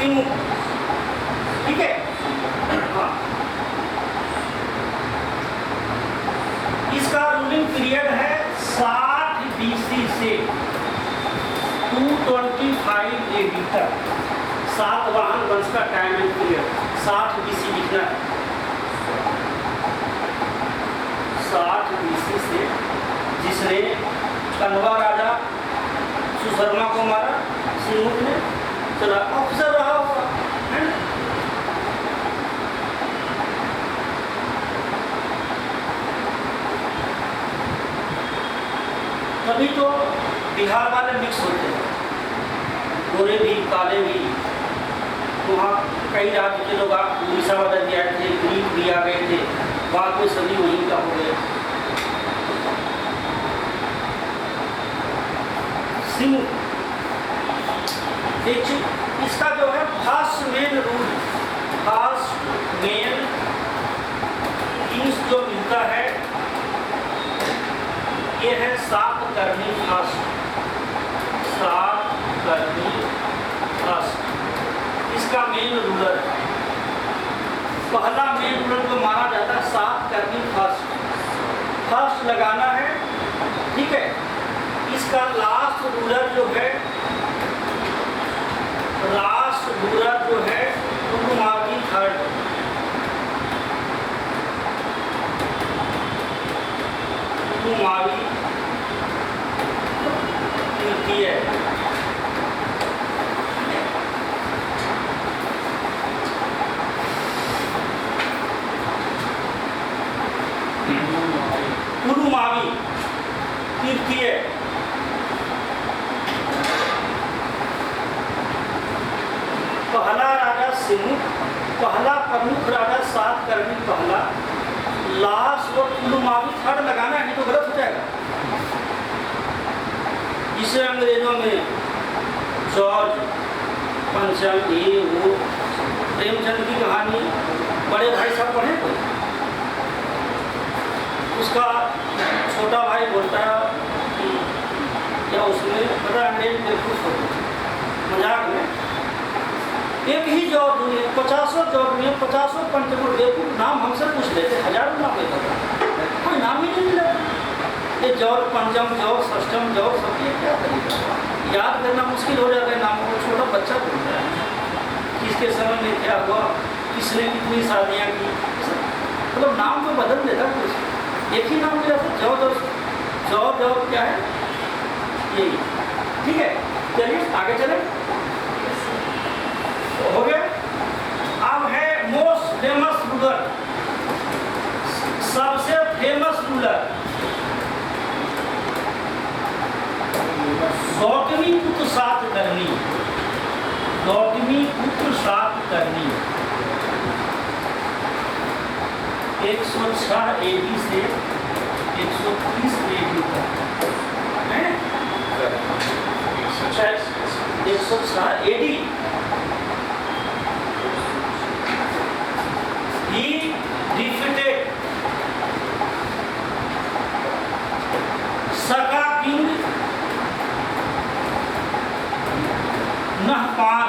ठीक है। हाँ, इसका रूलिंग पीरियड है 60 BC से 225 AD तक। सातवाहन वंश का टाइम एंड पीरियड 60 BC लिखना है। 60 BC से जिसने कन्वा राजा सुशर्मा को मारा, सिंह ने चला अफसर रहा होगा, है ना? तभी तो बिहार वाले मिक्स होते हैं, गोरे भी काले भी। वहाँ कई राज्य के लोग उड़ीसा वाले भी आए थे, ग्रीक भी आ गए थे, बाद में सभी वहीं का हो गए। सिंह इसका जो है first main rule, first main Kings जो मिलता है ये है सातकर्णी फर्स्ट, सातकर्णी फर्स्ट इसका मेन रूलर है। पहला मेन रूलर जो माना जाता है सातकर्णी फर्स्ट, फर्स्ट लगाना है, ठीक है। इसका लास्ट रूलर जो है, लास्ट रूलर जो है पुलुमावी थर्ड, पुलुमावी तृतीय। पुलुमावी तृतीय पहला राजा सिंह, पहला प्रमुख राजा सातकर्णी पहला, लास्ट वो पुलुमावी थर्ड लगाना है, तो गलत हो जाएगा। इसे अंग्रेजों में जॉर्ज पंचम, ये वो प्रेमचंद की कहानी बड़े भाई साहब पढ़े थे। उसका छोटा भाई बोलता है कि क्या उसमें बड़ा अंग्रेज बेवकूफ हो मजाक में एक ही जॉब दुनिया 50 जॉब दुनिया 50 पंचम बेवकूफ नाम हमसे पूछ लेते, हजारों नाम लेता था, कोई नाम ही नहीं मिला। ये जॉब पंचम जॉब षष्टम जॉब सब ये क्या तरीका, याद करना मुश्किल हो जाता है नामों को। छोटा बच्चा बोल रहा है किसके समय में क्या हुआ, किसने कितनी शादियाँ की, मतलब नाम तो बदल देता कुछ, एक ही नाम मिला था जॉब जॉब जॉब क्या है यही, ठीक है। चलिए आगे चले, हो गया। अब है मोस्ट फेमस रूलर, सबसे famous ruler Gautamiputra Satakarni, Gautamiputra Satakarni 106 AD से 130 AD तक है, 106 AD। He defeated Saka king Nahapana,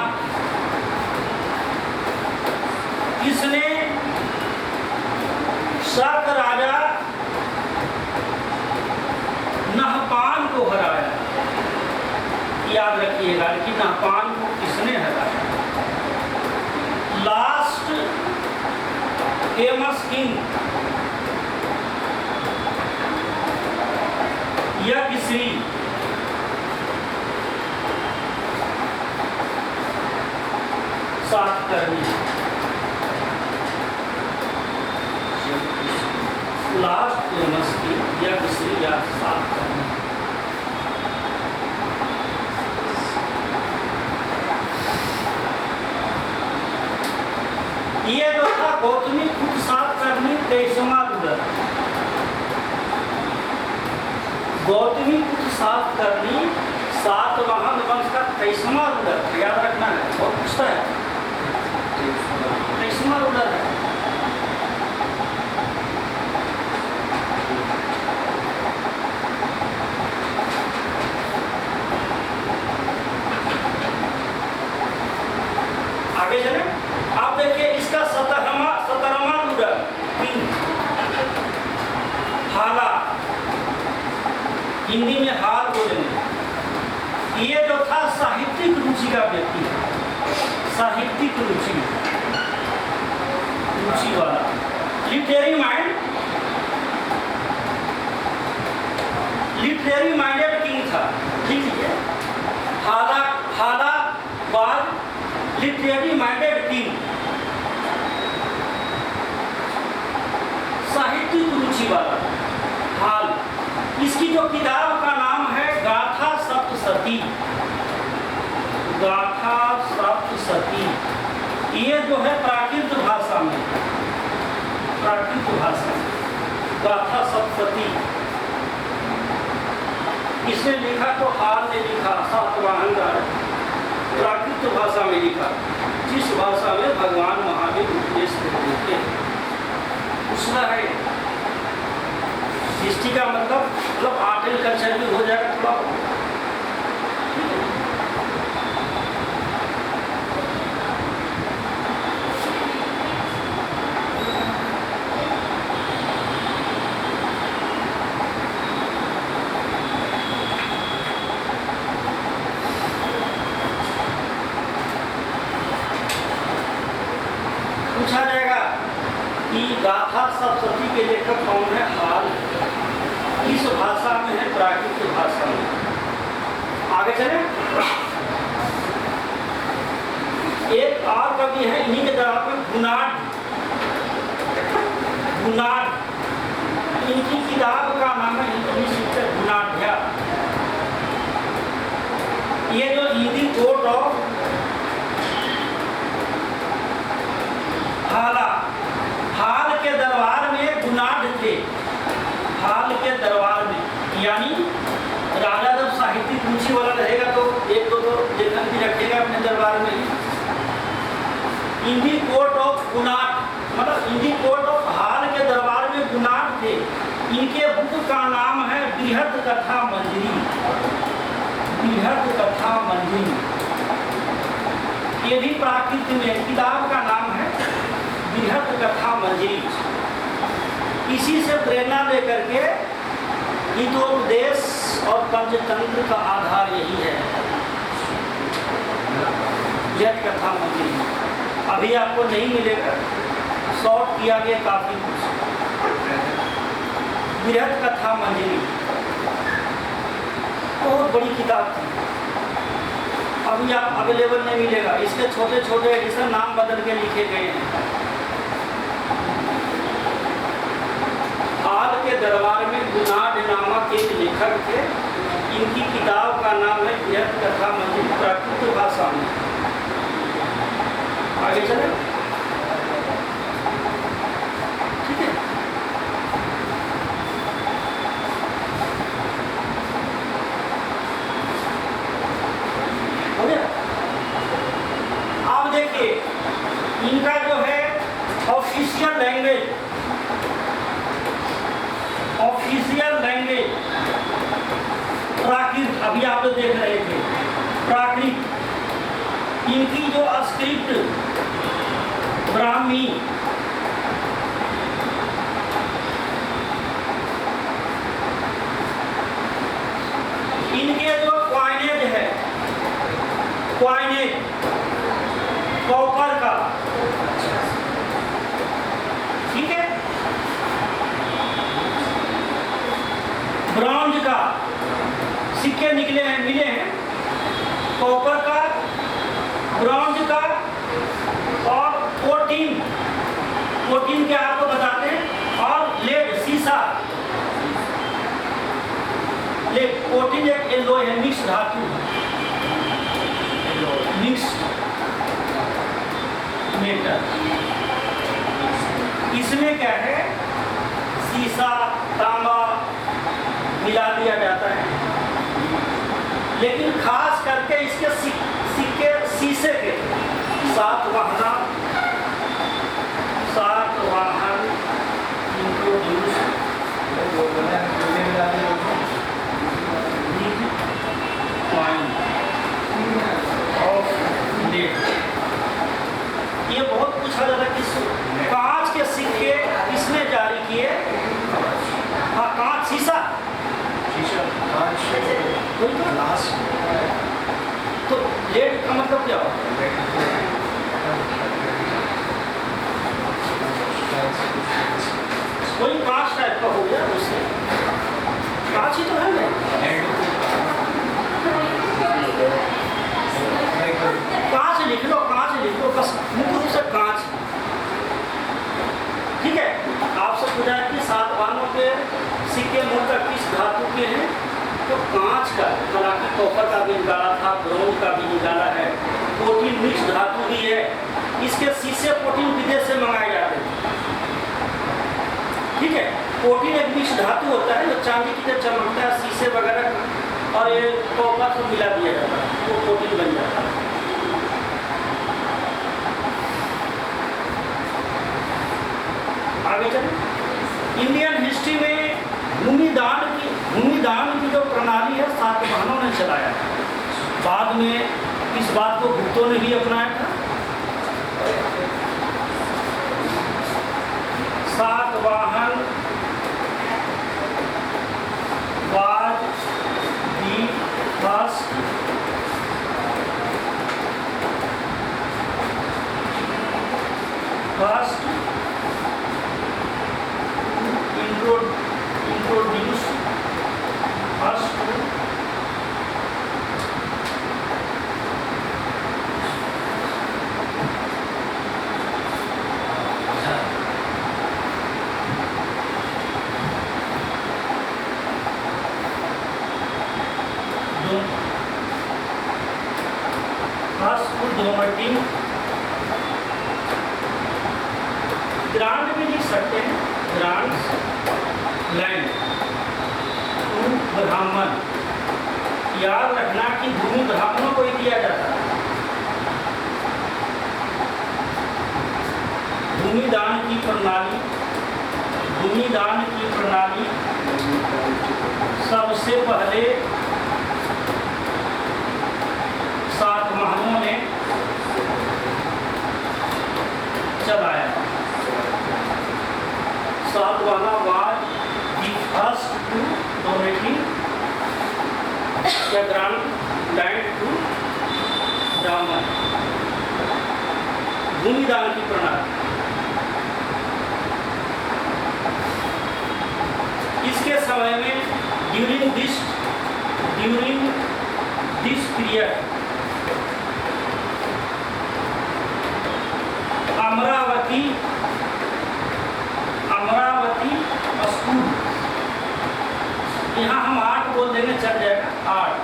इसने शक राजा नहपान को हराया। याद रखिएगा कि नहपान को किसने हराया। Last famous king Yajnashri, Satakarni, last famous king Yajnashri या सातकर्णी। ये जो था गौतमीपुत्र सातकर्णी 23वां रूलर, गौतमीपुत्र सातकर्णी सातवाहन वंश का 23वां रूलर, याद रखना है, बहुत पूछता है, 23वां रूलर है। का व्यक्ति है, साहित्यिक रुचि वाला। लिटरेरी माइंडेड किंग था। ठीक है, हाला बाद लिटरेरी माइंडेड किंग, साहित्यिक रुचि वाला। हाल, इसकी जो किताब का नाम है गाथा सप्तशती। गाथा सप्तशती, ये जो है प्राकृत भाषा में, प्राकृत भाषा, गाथा सप्तशती इसने लिखा तो हाल ने लिखा, सातवाहन प्राकृत भाषा में लिखा, जिस भाषा में भगवान महावीर उपदेश देते थे। दूसरा है हिस्ट्री का मतलब आर्ट एंड कल्चर भी हो जाएगा थोड़ा। पूछा जाएगा कि गाथा सप्तशती के लेखक कौन है? हाल। किस भाषा में है? प्राकृत भाषा में। आगे चले, एक और कवि है इन्हीं के जवाब में, गुनाड। इनकी किताब का नाम है गुनाढ्या। ये जो हिंदी कोर्ट ऑफ हाल के दरबार में गुनाड थे। हाल के दरबार में, यानी राजा जब साहित्यिक रुचि वाला रहेगा तो एक दो लेखन भी रखेगा अपने दरबार में ही। इंडी कोर्ट ऑफ गुनाड, मतलब इंडी कोर्ट ऑफ हाल के दरबार में गुनाड थे। इनके बुक का नाम है बृहद कथा मंजरी। बृहद कथा मंजरी, ये भी प्राकृत में, किताब का नाम है बृहद कथा मंजरी। इसी से प्रेरणा लेकर के हितोपदेश और पंचतंत्र का आधार यही है, बृहद कथा मंजरी। अभी आपको नहीं मिलेगा, शॉर्ट किया गया काफी कुछ। बृहद कथा मंजरी बहुत बड़ी किताब थी, अभी आप अवेलेबल नहीं मिलेगा। इसके छोटे छोटे एडिशन नाम बदल के लिखे गए हैं। हाल के दरबार में गुनाड नामक एक लेखक थे। इनकी किताब का नाम है बृहद कथा मंजरी, प्राकृत भाषा में। आगे चले, ठीक है। हो गया। अब देखिए इनका जो है ऑफिशियल लैंग्वेज प्राकृत, अभी आप लोग देख रहे थे प्राकृत। इनकी जो स्क्रिप्ट ब्राह्मी, इनके जो क्वाइनेज है, क्वाइनेज कॉपर का, ठीक है, ब्रॉन्ज का सिक्के निकले हैं, मिले हैं, कॉपर का, ब्रॉन्ज का और कोटिन के आपको बताते हैं, और लेड, सीसा। लेड, कोटिन एक एल्लो है, मिक्स धातु, मिक्स मेटल। इसमें क्या है, सीसा तांबा मिला दिया जाता है, लेकिन खास करके इसके सिक्के शीशे के, सातवाहन इंट्रोड्यूस ऑफ लेड। ये बहुत पूछा जाता है कि कांच के सिक्के किसने जारी किए? हाँ, कांच, शीशा, तो लेड का मतलब कांच टाइप का हो गया, उससे कांच ही तो है ना, कांच लिख लो बस, मुख्य रूप से कांच। ठीक है, आपसे पूछा है कि सातवाहनों के सिक्के मूलतः किस धातु के हैं, तो कांच का, हालांकि कॉपर का भी निकाला था, ब्रोंज का भी निकाला है, प्रोटीन मिक्स धातु भी है। इसके शीशे प्रोटीन विदेश से मंगाए जाते हैं। ठीक है, प्रोटीन एक मिक्स धातु होता है जो चांदी की तरह चमकता है, शीशे वगैरह और ये कॉपर को मिला दिया जाता है तो प्रोटीन बन जाता है। आगे चलें। इंडियन हिस्ट्री में भूमिदान की जो प्रणाली है सातवाहनों ने चलाया। बाद में इस बात को गुप्तों ने भी अपनाया था। Satavahana was the first introduce us to donating grant भी लिख सकते हैं, ग्रांट्स लैंड टू ब्राह्मण। याद रखना कि भूमि ब्राह्मणों को ही दिया जाता है। भूमिदान की प्रणाली सबसे पहले सातवाहनों ने चलाया। Satavahana was the first to donating the grant land to Brahmin. भूमिदान की प्रणाली, इसके समय में during this period Amaravati school, यहाँ हम आर्ट बोल देंगे चल जाएगा, आर्ट,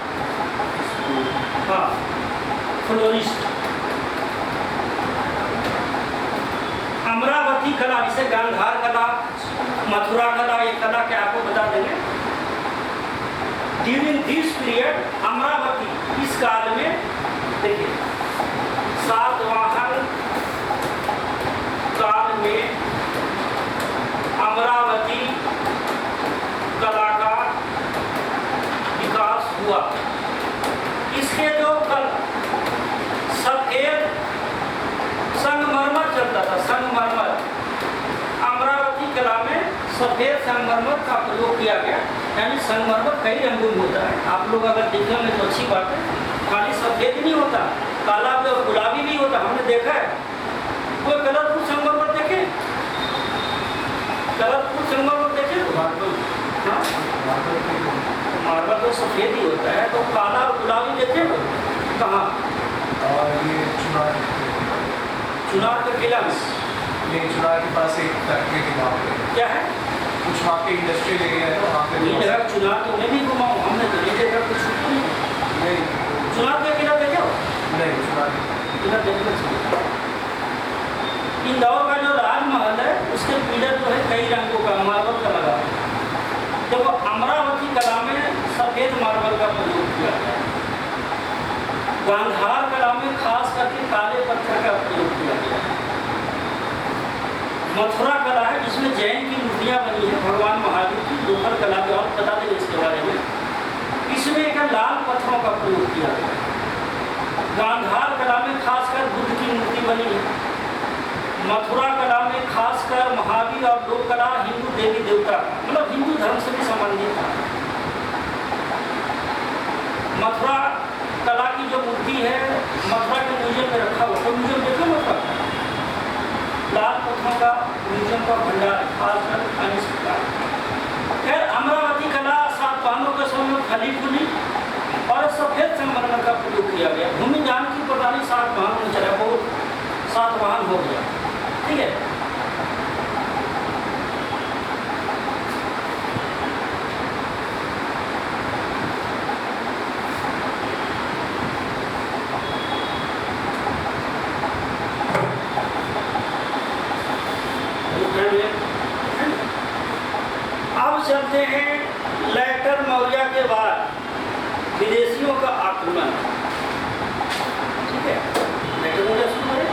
हाँ, फ्लोरिस्ट। अमरावती कला, जिसे गांधार कला, मथुरा कला, ये कला के आपको बता देंगे। ड्यूरिंग दिस पीरियड अमरावती, इस काल में देखिए सातवाहन काल में अमरावती कला का विकास हुआ। इसके जो सफेद संगमरमर चलता था, संगमरमर, अमरावती कला में सफेद संगमरमर का प्रयोग किया गया। यानी संगमरमर कई रंगों में होता है, आप लोग अगर देखेंगे तो अच्छी बात है। खाली सफेद नहीं होता, काला भी और गुलाबी भी होता, हमने देखा है। कोई कलरफुल संगमरमर देखे? कलरफुल संगमरमर देखे? मार्बल तो सफेद ही होता है, तो काला और गुलाबी देखे हो कहाँ? ये चुनार के किला में, चुनार के पास एक फैक्ट्री थी वहाँ पे। क्या है? कुछ वहाँ पे इंडस्ट्रियल एरिया है, वहाँ पे ये जगह चुनार तो मैं भी घुमा हूँ, हमने तो नहीं देखा कुछ नहीं। चुनार का किला देखे हो? नहीं, चुनार किला देखना चाहिए। इंदौर का जो राजमहल है उसके पिलर जो है कई रंगों का मार्बल का लगा है। जब अमरावती कला में सफेद मार्बल का प्रयोग किया गया, गांधार कला में खास करके काले पत्थर का प्रयोग किया गया। मथुरा कला है जिसमें जैन की मूर्तियाँ बनी है, भगवान महावीर की। लोकल कला भी और बता देंगे इसके बारे में। इसमें एक लाल पत्थरों का प्रयोग किया गया। गांधार कला में खासकर बुद्ध की मूर्ति बनी है। मथुरा कला में खासकर महावीर और लोक कला हिंदू देवी देवता, मतलब हिंदू धर्म से भी संबंधित था। मथुरा कला की जो मूर्ति है मथुरा के म्यूजियम में रखा हुआ, तो म्यूजियम देखो मथुरा लाल पत्थरों का म्यूजियम का भंडार खासकर अन्य प्रकार। खैर अमरावती कला सातवाहनों के समय में फली फूली और सफेद संगमरमर का प्रयोग किया गया। भूमि जान की प्रणाली सातवाहन में चला, बहुत सातवाहन हो गया, ठीक है। अब चलते हैं लेटर मौर्य के बाद विदेशियों का आक्रमण, ठीक है। लेटर मौर्य शुरू करें।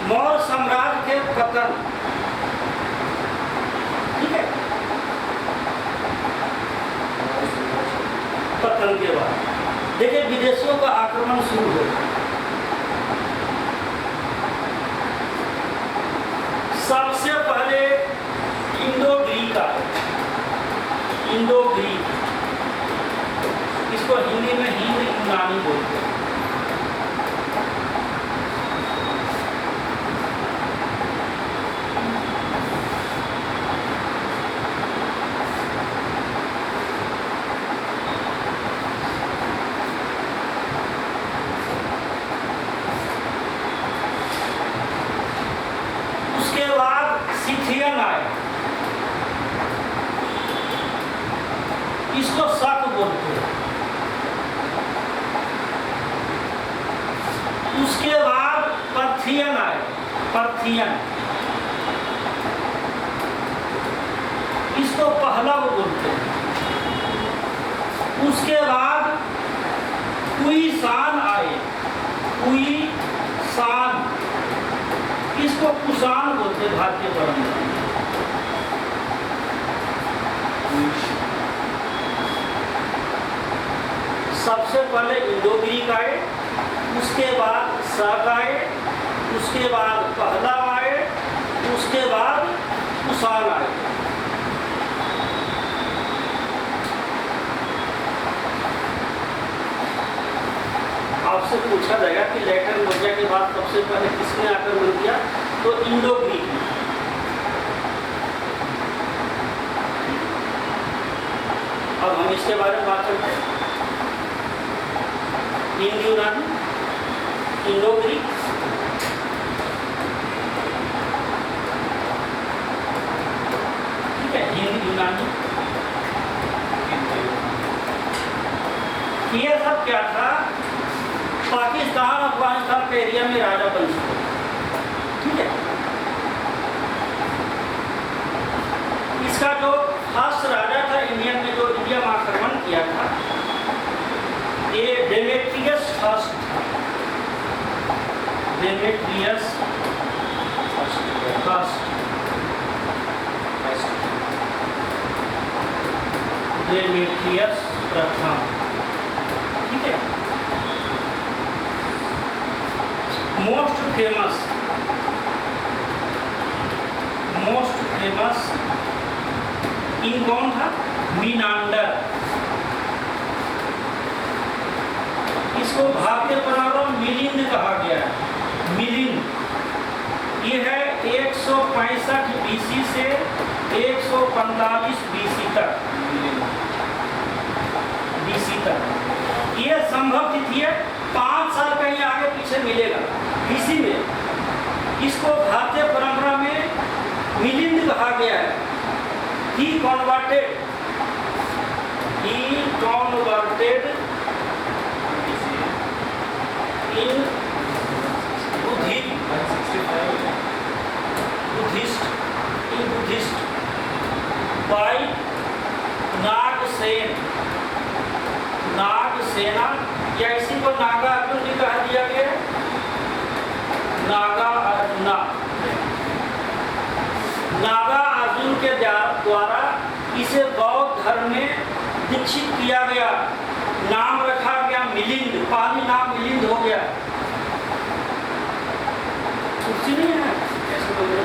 मौर्य साम्राज्य के पतन, ठीक है, पतन के बाद देखिए विदेशियों का आक्रमण शुरू हो। सबसे पहले इंडो ग्रीक आए, इंडो ग्रीक, इसको हिंदी में हिंद यूनानी बोलते हैं। सिथियन आए, इसको शक बोलते हैं। उसके बाद पर्थियन आए, पर्थियन, इसको पहलव बोलते हैं। उसके बाद कुईसान आए, कुईसान, इसको कुषाण बोलते भारतीय परंपरा। सबसे पहले इंडो ग्रीक आए, उसके बाद शक आए, उसके बाद पहलव आए, उसके बाद कुषाण आए। आपसे पूछा जाएगा कि लेटर मौर्य के बाद सबसे पहले किसने आक्रमण किया, तो इंडो ग्रीक ने। अब हम इसके बारे में बात करते हैं। हिंद यूनानी, इंडो ग्रीक, ठीक है, हिंद यूनानी। ये सब क्या था, पाकिस्तान अफगानिस्तान के एरिया में राजा बन चुके, ठीक है। इसका जो फर्स्ट राजा था इंडिया में, जो इंडिया में आक्रमण किया था, ये Demetrius first, Demetrius first, Demetrius प्रथम, ठीक है। मोस्ट फेमस इन कौन था, मीनांडर। इसको भारतीय परंपरा में मिलिंद कहा गया है, मिलिंद। ये है 165 बीसी से 145 बीसी तक, ये संभव तिथि है, 5 साल कहीं आगे पीछे मिलेगा इसी में। इसको भारतीय परंपरा में मिलिंद कहा गया है। He converted in Buddhist by Nagasena, या इसी को नागा अर्जुन भी कहा दिया गया, नागा अर्जुना। नागा अर्जुन के द्वारा इसे बौद्ध धर्म में दीक्षित किया गया, नाम रखा गया मिलिंद, पाली नाम मिलिंद हो गया। कुछ नहीं है ऐसे बोल रहे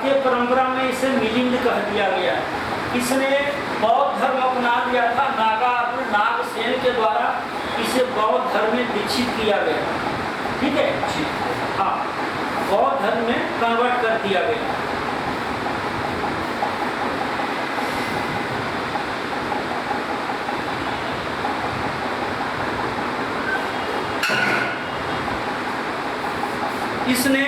भारतीय परंपरा में इसे मिलिंद कह दिया गया है। इसने बौद्ध धर्म अपना लिया था। नागसेन के द्वारा इसे बौद्ध धर्म में दीक्षित किया गया। ठीक है, हाँ, बौद्ध धर्म में कन्वर्ट कर दिया गया। इसने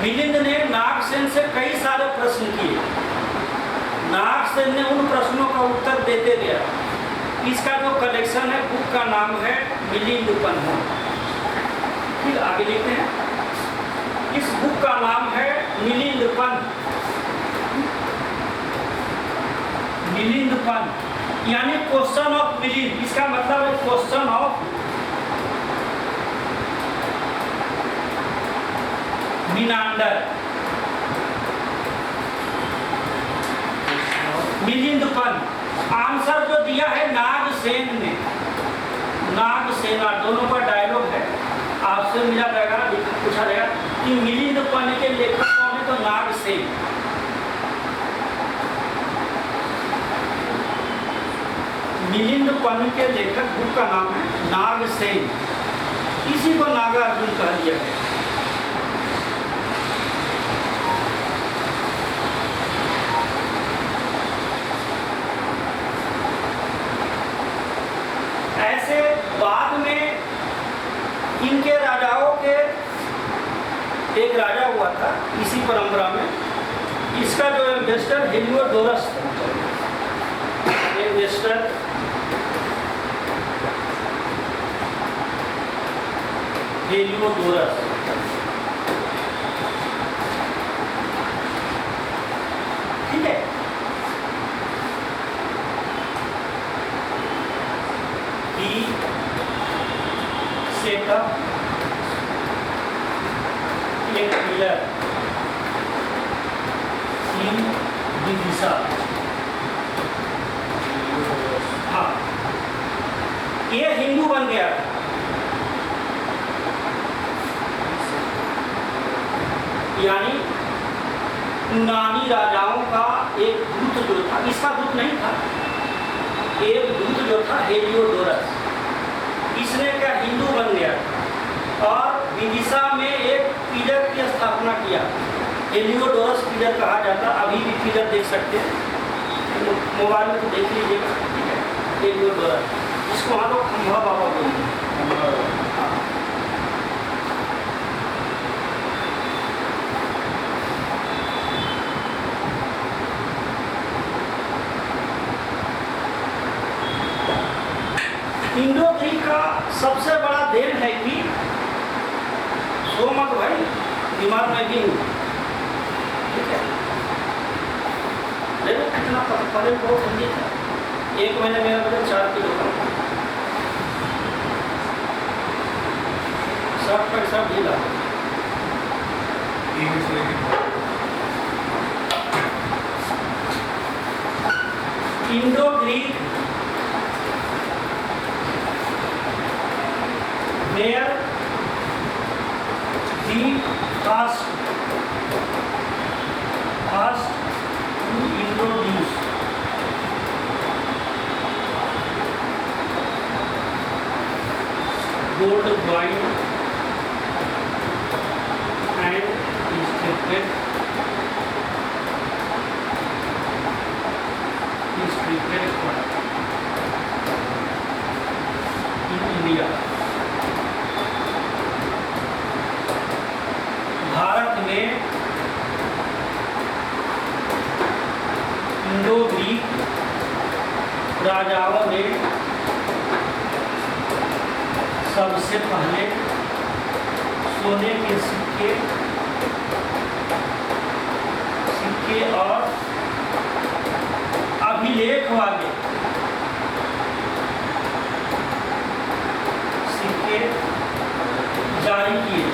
मिलिंद ने नागसेन से कई सारे प्रश्न किए। नागसेन ने उन प्रश्नों का उत्तर देते गया। इसका जो कलेक्शन है, बुक का नाम है मिलिंद उपन्ह। फिर आगे लिखते हैं। इस बुक का नाम है मिलिंद उपन्ह। मिलिंद उपन्ह यानी क्वेश्चन ऑफ मिलिंद। इसका मतलब है क्वेश्चन ऑफ मिनांडर। मिलिंद उपन्ह आंसर जो दिया है नागसेन ने। नागसेना दोनों का डायलॉग है। आपसे मिला जाएगा, पूछा जाएगा कि मिलिंद उपन्ह के लेखक कौन है, तो नागसेन। मिलिंद उपन्ह के लेखक बुक का नाम है नागसेन। इसी को नागार्जुन कह दिया गया। ऐसे बाद में इनके राजाओं के एक राजा हुआ था इसी परंपरा में। इसका जो इन्वेस्टर हेलियोडोरस इन्वेस्टर हेलियोडोरस। ठीक है, he set up a pillar in Vidisha। हाँ, ये हिंदू बन गया था। यानी यूनानी राजाओं का एक दूत जो था, इसका दूत नहीं था, एक दूत जो था हेलियोडोरस, इसने क्या हिंदू बन गया और विदिशा में एक पिलर की स्थापना किया। हेलियोडोरस पिलर कहा जाता। अभी भी पिलर देख सकते हैं, मोबाइल में तो देख लीजिएगा। ठीक है, हेलियोडोरस, इसको हम लोग खंभा बाबा बोलते हैं। इंडो ग्रीक का सबसे बड़ा देन है कि सो मत भाई, दिमाग में भी। ठीक है, देखो कितना पहले बहुत हिंदी था। एक महीने में मेरा 4 किलो का सब पैसा ढीला। Indo Greek where the first to introduce gold coin and restricted coin in India। Bharat में इंडो ग्रीक राजाओं ने सबसे पहले सोने के सिक्के और अभिलेख वाले सिक्के जारी किए।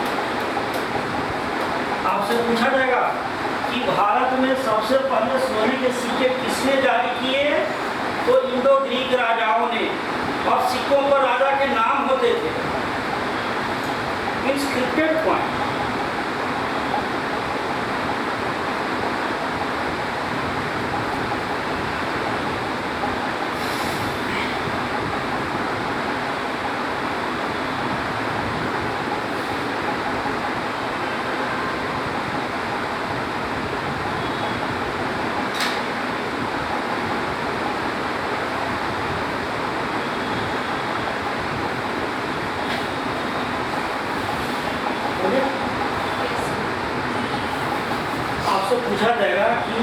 आपसे पूछा जाएगा कि भारत में सबसे पहले सोने के सिक्के किसने जारी किए, तो इंडो ग्रीक राजाओं ने। और सिक्कों पर राजा के नाम होते थे, इंस्क्रिप्टेड कॉइन। पूछा जाएगा कि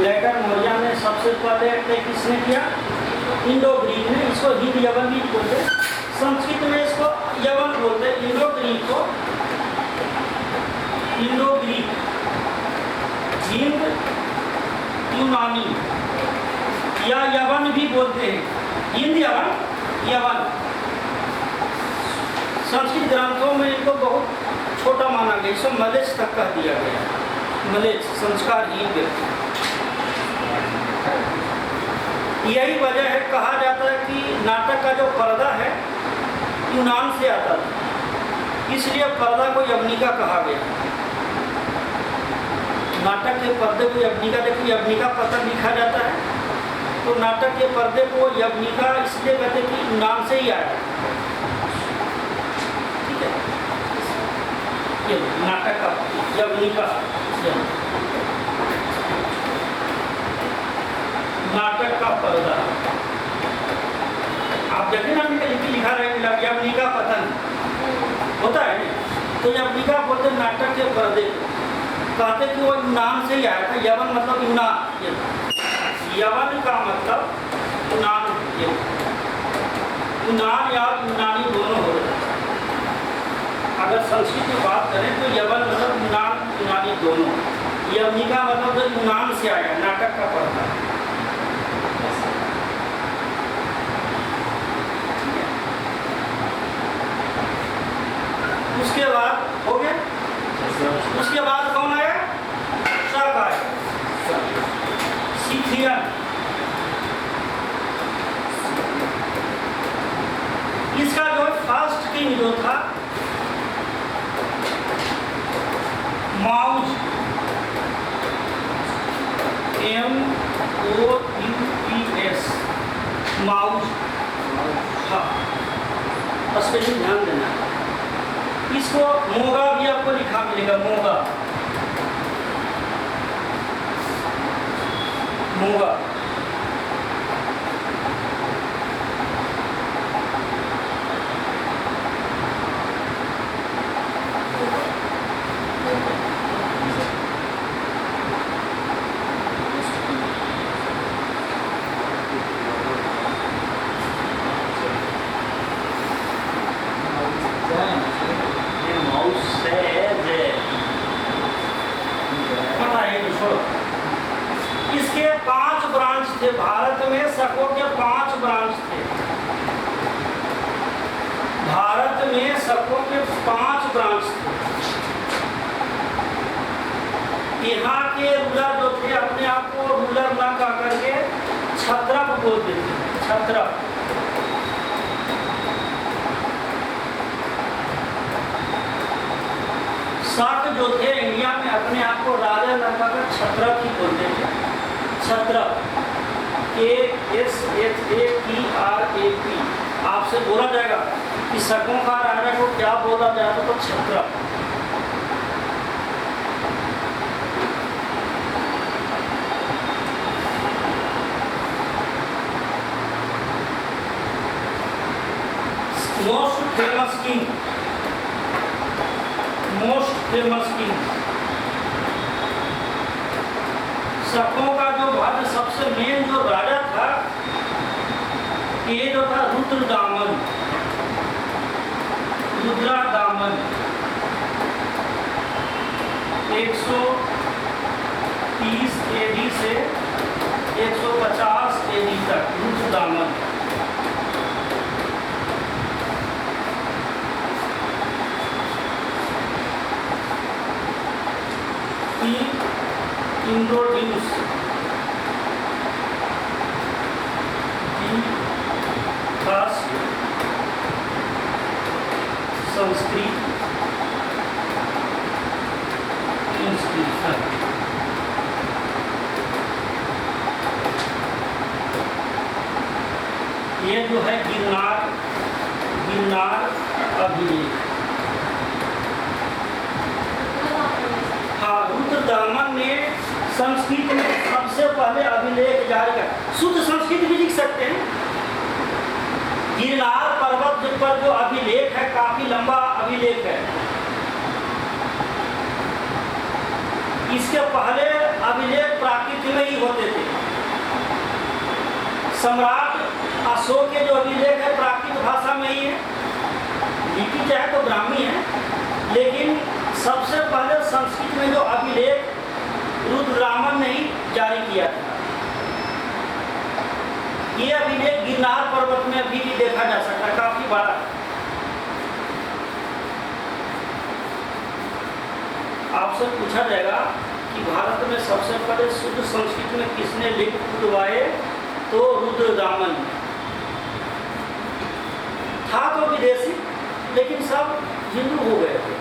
लेटर मौर्य में सबसे पहले तय किसने किया? इंडो ग्रीक ने। इसको हिंद यवन भी बोलते, संस्कृत में इसको यवन बोलते। इंडो ग्रीक को इंडो ग्रीक, हिंद यूनानी या यवन भी बोलते हैं। हिंद यवन, यवन। संस्कृत ग्रंथों में इनको बहुत छोटा माना गया, इसको मलेच्छ तक कह दिया गया। मलेच्छ, संस्कारहीन व्यक्ति। यही वजह है, कहा जाता है कि नाटक का जो पर्दा है यूनान से आता था, इसलिए पर्दा को यवनिका कहा गया। नाटक के पर्दे को यवनिका, देखिए यवनिका पत्र लिखा जाता है, तो नाटक के पर्दे को यवनिका इसलिए कहते हैं कि यूनान से ही आया। ठीक है, ये नाटक का यवनिका, नाटक का पर्दा। आप देखें ना, लिखा रहेगा यवनिका पतन होता है नहीं, तो यवनिका बोलते नाटक के पर्दे को। कहते कि वो यूनान से ही आया था। यवन मतलब यूनान, यवन का मतलब यूनान, यूनान या यूनानी दोनों हो रहे हैं। अगर संस्कृत में बात करें तो यवन मतलब यूनान, यूनानी दोनों। यवनिका मतलब यूनान से आया, नाटक का पर्दा। उसके बाद हो गया, उसके बाद कौन आया? शक आया, सिथियन। इसका जो फर्स्ट किंग जो था माउज, MOUPS, माउज। हाँ, स्पेशल ध्यान देना। इसको मोगा भी आपको लिखा मिलेगा, मोगा, मोगा। इसके 5 ब्रांच थे। भारत में शकों के 5 ब्रांच थे। भारत में शकों के 5 ब्रांच थे। यहाँ के रूलर जो थे अपने आप को रूलर ना कह करके क्षत्रप बोलते थे, क्षत्रप। शक जो थे इंडिया में अपने आप को राजा ना कहकर क्षत्रप ही बोलते थे, क्षत्रप। KSHATRAP। आपसे बोला जाएगा कि शकों का राजा को क्या बोला जाता, तो क्षत्रप। Most famous king, most famous king. शकों का जो भारत सबसे मेन जो राजा था, ये जो था रुद्रदामन, रुद्रदामन। 130 AD से 150 AD तक रुद्रदामन। Introduce Sanskrit institution. ये जो है गिरनार, गिरनार अभिलेख। हाँ, रुद्रदामन ने संस्कृत में सबसे पहले अभिलेख जारी किया। शुद्ध संस्कृत भी लिख सकते हैं। गिरनार पर्वत पर जो अभिलेख है, काफी लंबा अभिलेख है। इसके पहले अभिलेख प्राकृत में ही होते थे। सम्राट अशोक के जो अभिलेख है प्राकृत भाषा में ही है, लिपि चाहे तो ब्राह्मी है, लेकिन सबसे पहले संस्कृत में जो अभिलेख रुद्ररामन ने ही जारी किया था। ये अभिलेख गिरनार पर्वत में भी देखा जा सकता है, काफी बड़ा है। आपसे पूछा जाएगा कि भारत में सबसे पहले शुद्ध संस्कृत में किसने लिख खुदवाए, तो रुद्ररामन था। तो विदेशी, लेकिन सब हिंदू हो गए थे।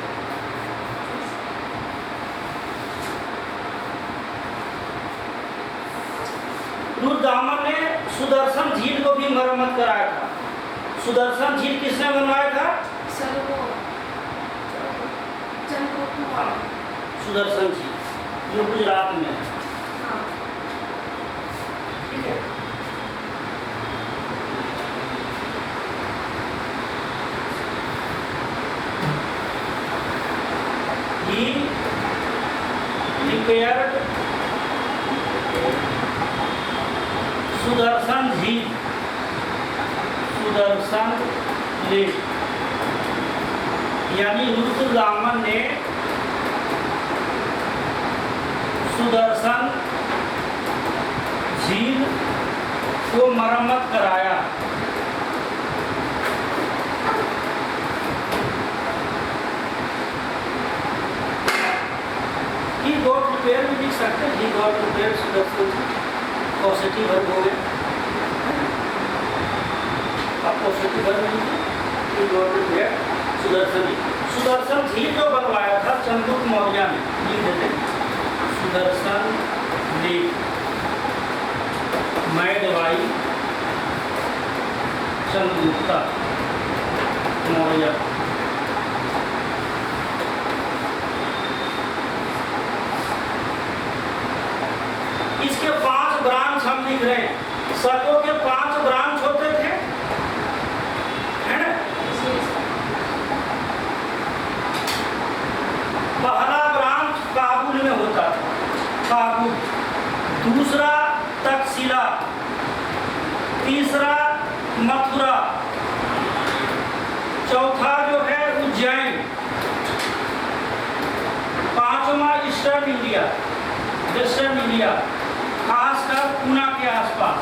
रुद्ररामन ने सुदर्शन झील को भी मरम्मत कराया था। सुदर्शन झील किसने बनवाया था? हाँ, सुदर्शन झील जो गुजरात में है। ठीक है। He repaired सुदर्शन झील, सुदर्शन लेक, यानी रुद्ररामन ने सुदर्शन झील को मरम्मत कराया। ही गॉट रिपेयर भी लिख सकते हैं। ही गॉट रिपेयर सुदर्शन झील, पॉजिटिव वर्ब हो गया। आप पॉजिटिव वर्ब लीजिए। ही गॉट रिपेयर सुदर्शन झील। सुदर्शन झील जो बनवाया था चंद्रगुप्त मौर्य ने, लिख देते हैं सुदर्शन लेक, मैदवाई चंद्रगुप्ता मौर्य। इसके 5 ब्रांच हम लिख रहे हैं। शकों के 5 ब्रांच होते थे, है ना? पहला ब्रांच काबुल में होता था, काबुल। दूसरा तक्षशिला, तीसरा मथुरा, चौथा जो है उज्जैन, पांचवा ईस्टर्न इंडिया, वेस्टर्न इंडिया, खासकर पूना के आसपास।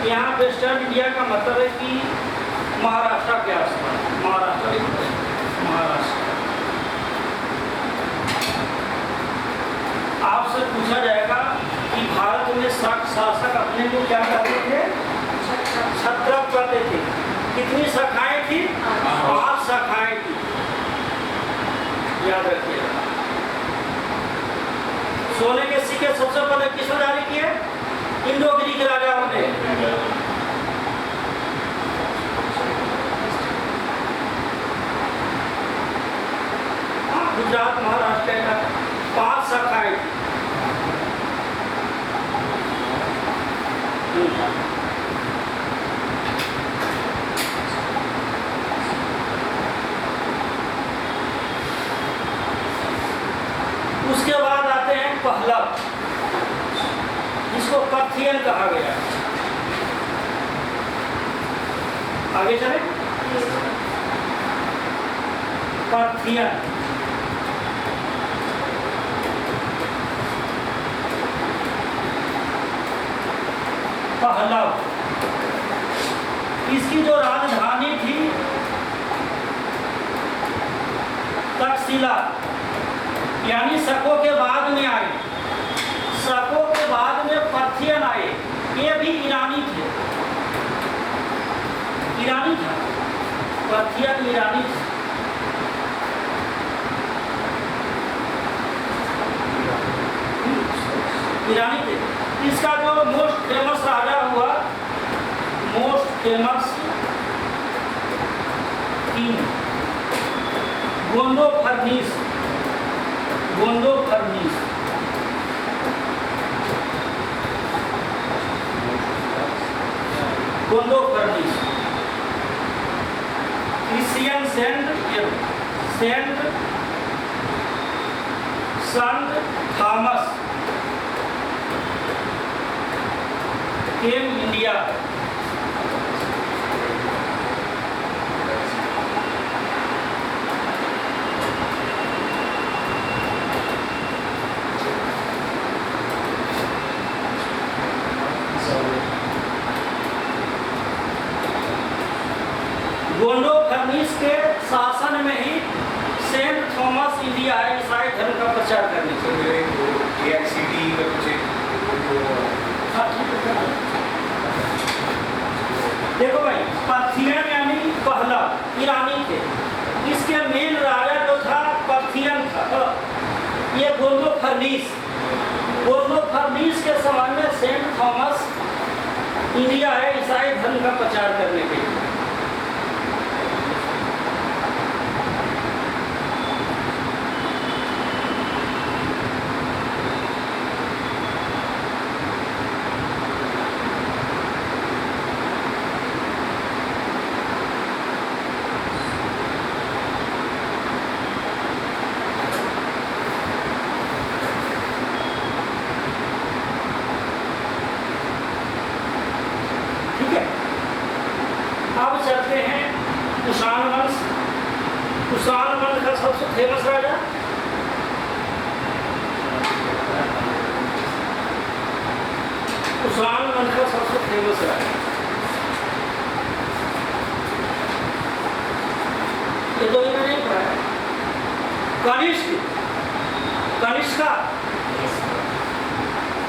यहाँ वेस्टर्न इंडिया का मतलब है कि महाराष्ट्र के आसपास, महाराष्ट्र। आपसे पूछा जाएगा कि भारत में शासक अपने को क्या कहते थे? छत्रप कहते थे। कितनी शाखाएं थी? 5 शाखाएं थी, याद रखिएगा। सोने के सिक्के सबसे पहले किसने जारी किए? इंडो ग्रीक राजाओं ने। गुजरात महाराष्ट्र का 5 शाखाएं थी। उसके बाद आते हैं पहलव, जिसको पार्थियन कहा गया है। आगे चले। पार्थियन, पहलव, इसकी जो राजधानी थी तक्षशिला, यानी शकों के बाद में आए। शकों के बाद में पार्थियन आए, ये भी ईरानी थे, ईरानी था, पार्थियन ईरानी थे। ईरानी थे। इसका जो मोस्ट फेमस राजा हुआ, most famous king, गोंडो furnace, गोंडो furnace. गोंडो furnace, Christian Saint संत थॉमस केम इंडिया। गोंडो फर्निस के शासन में ही सेंट थॉमस इंडिया ईसाई धर्म का प्रचार करने तो मेरे AICTE का कुछ देखो भाई, पार्थियन यानी पहला ईरानी थे। इसके मेन राजा जो था पार्थियन था। ये गोंडो फर्निस के समय में सेंट थॉमस इंडिया है ईसाई धर्म का प्रचार करने के लिए। अब चलते हैं कुषाण वंश। कुषाण वंश का सबसे फेमस राजा कुषाण वंश का सबसे फेमस राजा, ये तो इन्होंने नहीं पढ़ा है। कनिष्का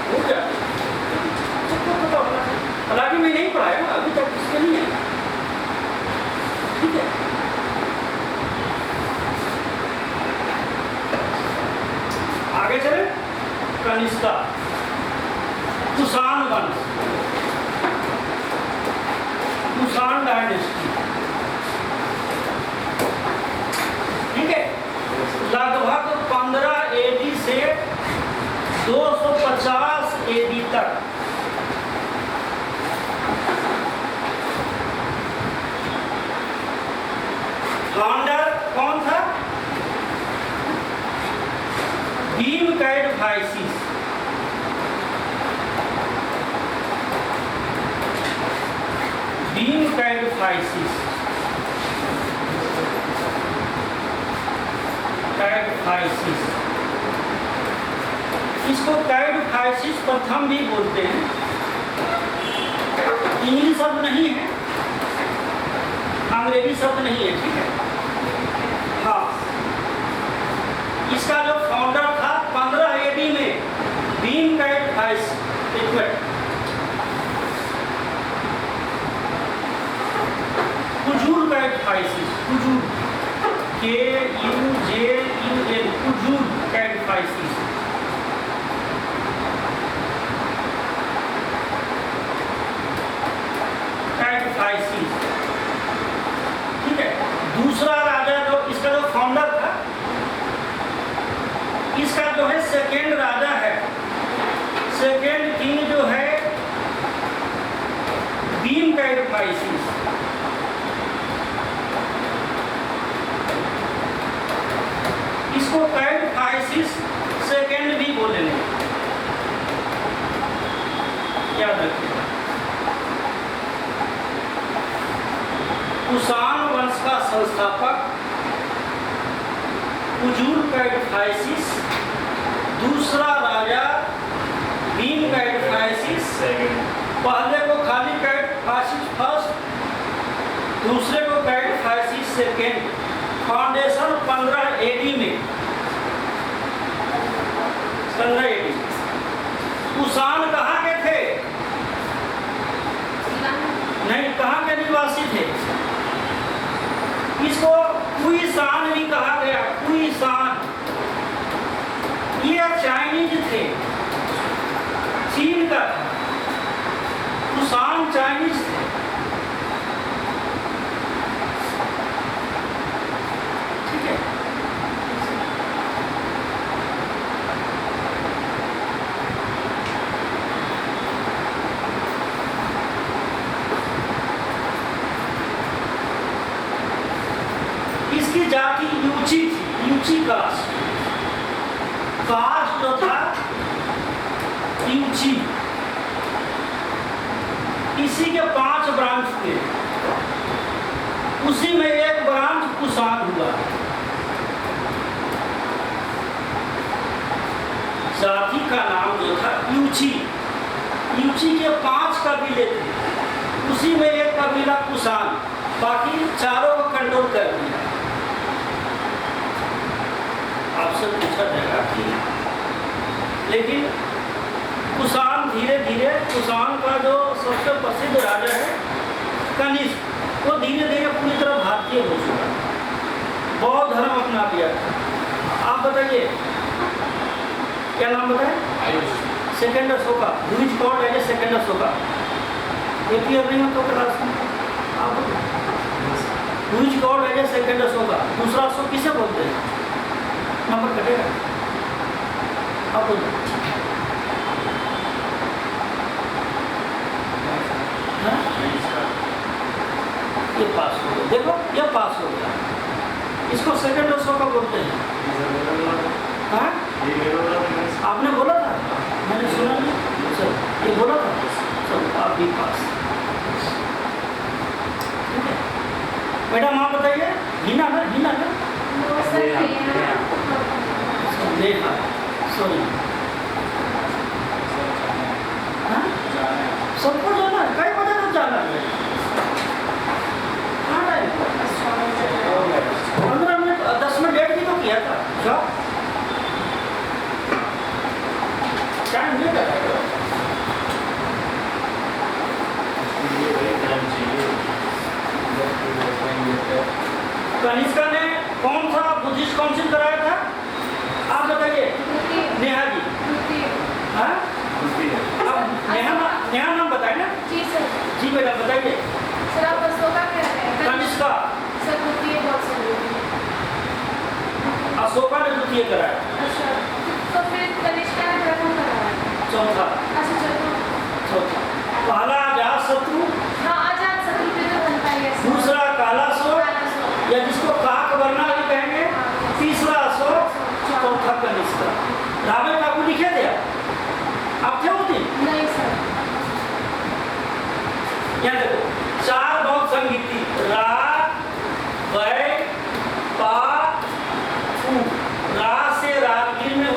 हो गया, हालांकि मैं नहीं पढ़ाया ना अभी तक, इसके नहीं है। ठीक है, आगे चले। कनिष्का, कुषाण वंश, कुषाण डायनेस्टी। ठीक है, लगभग 15 AD से 250 AD तक फाउंडर कौन था? भीम कैडफाइसिस। इसको कैडफाइसिस प्रथम भी बोलते हैं। इंग्लिश शब्द नहीं है, अंग्रेजी शब्द नहीं है। ठीक है, हाँ, इसका जो फाउंडर था 15 AD में भीम कैडफाइसिस। कुजूर कैडफाइसिस, कुजूर KUJUL, कुजूर कैडफाइसिस। ठीक है, दूसरा राजा जो इसका जो फाउंडर था, इसका जो है सेकेंड राजा है, सेकेंड किंग जो है भीम कैडफाइसिस। इसको कैडफाइसिस सेकेंड भी बोलेंगे, याद रखिए। कुषाण वंश का संस्थापक कुजूर कैडफाइसिस, दूसरा राजा भीम कैडफाइसिस। पहले को खाली कैडफाइसिस फर्स्ट, दूसरे को कैडफाइसिस सेकेंड। फाउंडेशन 15 AD में, 15 AD। कुषाण कहाँ के थे? नहीं, कहाँ के निवासी थे? इसको कुइशान भी कहा गया, कुइशान। ये चाइनीज थे, चीन का था। कुषाण चाइनीज थे। ठीक है, इसकी जाति यूची थी, यूची कास्ट। जो था युची, इसी के 5 ब्रांच थे, उसी में एक ब्रांच कुषाण हुआ। जाति का नाम जो था युची, युची के 5 कबीले थे, उसी में एक कबीला कुषाण, बाकी चारों को कंट्रोल कर दिया। आपसे पूछा जाएगा कि लेकिन कुषाण धीरे धीरे, कुषाण का जो सबसे प्रसिद्ध राजा है कनिष्क, वो धीरे धीरे पूरी तरह भारतीय हो चुका, बौद्ध धर्म अपना लिया। आप बताइए क्या नाम बताए? Second Ashoka, which god as a second Ashoka? ये क्लियर नहीं हो तो क्लास में आप which god as a second Ashoka, दूसरा अशोक किसे बोलते हैं? नंबर कटेगा, आप बोलो। ये पास हो गया, देखो ये पास हो गया, इसको सेकेंड अशोका बोलते हैं। हाँ? आपने बोला था, मैंने सुना नहीं, चलो ये बोला था, चलो आप भी पास। ठीक है मैडम, आप बताइए। हिना ना, हिना ना, नेहा, सॉरी, सबको जाना है, कई बजे तक जाना है? हाँ टाइम 15 मिनट, 10 मिनट डेट भी तो किया था, जाओ टाइम नहीं कर रहा। कनिष्का ने कौन सा बुद्धिस्ट काउंसिल कराया था? आप बताइए नेहा जी। हाँ नेहा नाम बताए ना? जी सर। जी बेटा बताइए। सर आप अशोका कह रहे हैं? कनिष्का। सर द्वितीय बहुत सही। अशोका ने द्वितीय कराया। अच्छा, तो फिर कनिष्का ने प्रथम कराया। चौथा। अच्छा चौथा। पहला अजातशत्रु, हाँ अजातशत्रु पे तो बनता ही है। दूसरा कालाशोक या जिसको काकवर्णा भी कहेंगे, तीसरा अशोक, चौथा कनिष्का। रावण बाबू लिखे थे आप थे होती? नहीं सर। यहाँ देखो 4 बहुत संगीति, रा, वै, पा, उ। रा से राजगीर में